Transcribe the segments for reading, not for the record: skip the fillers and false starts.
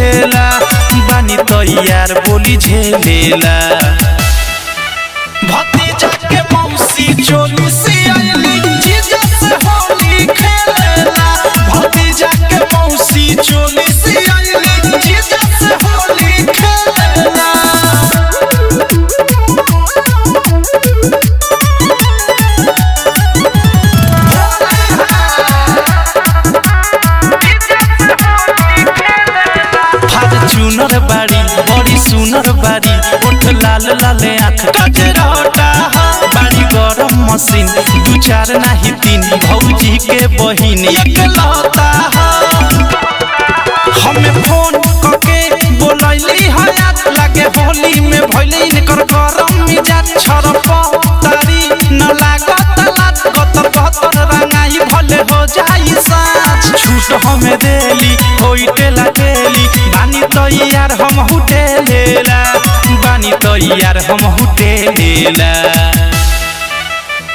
झेलेला बानी तैयार बोली झेलेला भतीजा के मौसी चोली से आइली जीजा से होली खेलेला भतीजा के मौसी चोली से आइली जीजा से होली खेलेला चुनर बाड़ी बड़ी सुनर बाड़ी ओठ लाल लाल आँख कजरोटा बाड़ी गरम मशीन दू चार नाही तीन भौजी के बहिन एकलौता हमें फोन करके बोलैली हयात लागे होली में भइले इनकर गरम मिजाज छरप तारी न लागत लात गतर गतर रंगाई भले हो जाई साँझ छूट हमें देली होइटे लागेली बानी तैयार हम हुटेलेला बानी तैयार हम हुटेलेला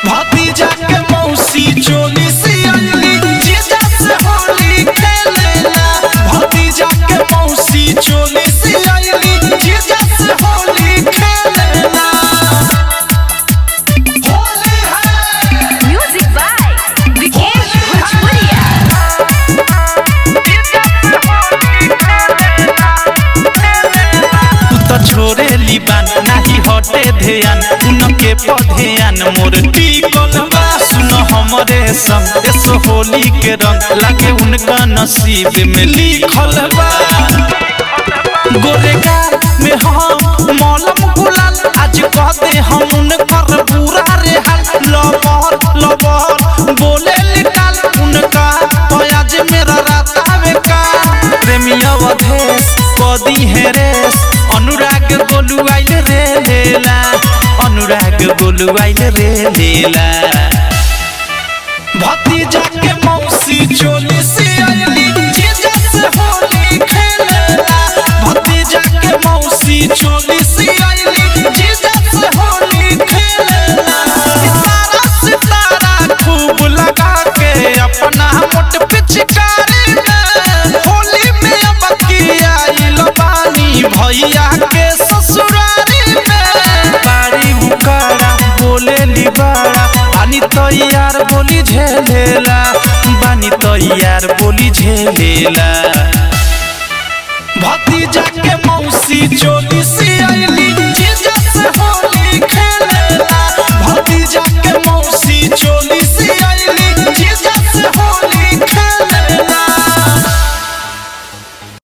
भतीजा के मौसी चोली से आइली जीजा से होली खेलेला भतीजा के मौसी चोली से आइली जीजा से होली खेलेला होली है म्यूजिक बाय विकेश भोजपुरिया छोरेली बान नाही हटे ध्यान उनके पध्यान मोर टिकल बा सुन हमरे संग देश होली के रंग लागे उनका नसीब में लिखल बा गोरेगार में हम मौलम गुलाल आज कहते हम उनकर पूरा रे हाल लबर लबर बोले निकाल उनका आज मेरा रात आवे का प्रेमिया वधेश कदी है रेस अनुराग गोलू आइल रे लेला अनुराग गोलू आइल रे लेला भतीजा के मौसी चोली से आइली जीजा से होली खेलेला भतीजा के मौसी चोली से आइली जीजा से होली खेलेला सितारा सितारा खूब लगा के अपना मोट पिचकारी में होली में अब की आइल बानी भैया के ससुरारी में बाड़ी उकाड़ा बोले लिबाड़ा बानी तैयार बोली झेलेला बानी तैयार बोली झेलेला भतीजा के मौसी चोली से